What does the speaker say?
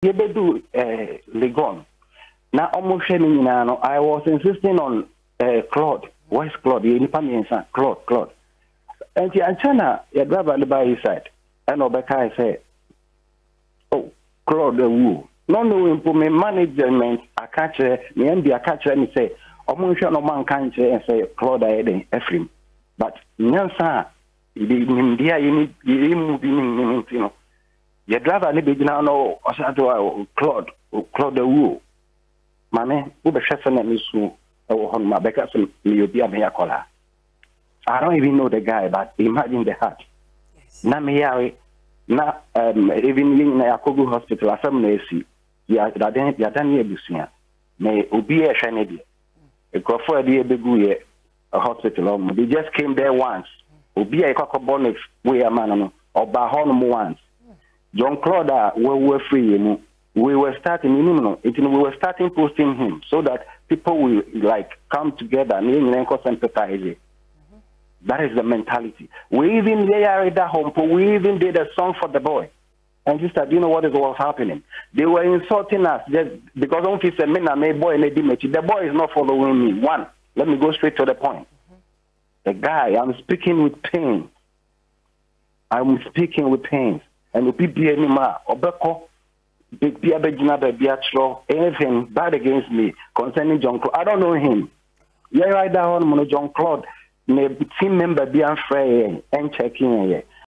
Yebedu Legon. Now almost I was insisting on Claude. Where's Claude? Claude. And the antenna, your driver by his side. And Obeka said, oh, Claude the Woo. No, for me management, I catch me and I catch and say, almost no man can't and say, Claude, I had Ephraim. But Nansa, India, you need, your driver, no, Claude the Woo. Mane, who be chefing at me soon, on my back, so you'll be a mere collar. I don't even know the guy, but imagine the heart. Na me na even in Yakobu Hospital, I some see. Ya done ye busia. May obi a shanedy. A croffer de beguye a hospital. They just came there once. Obi a cockabonics way a man or Bahon once. John Claude, we were free, we were starting posting him so that people will like come together and sympathize. That is the mentality. We even layered that home, we even did a song for the boy. And just do you know what was happening? They were insulting us just because don't you say boy and the boy is not following me. One, let me go straight to the point. The guy, I'm speaking with pain. And the people anymore, Obeko, anything bad against me concerning John Claude. I don't know him. Yeah, right down on John Claude. Me team member be unfair and checking here.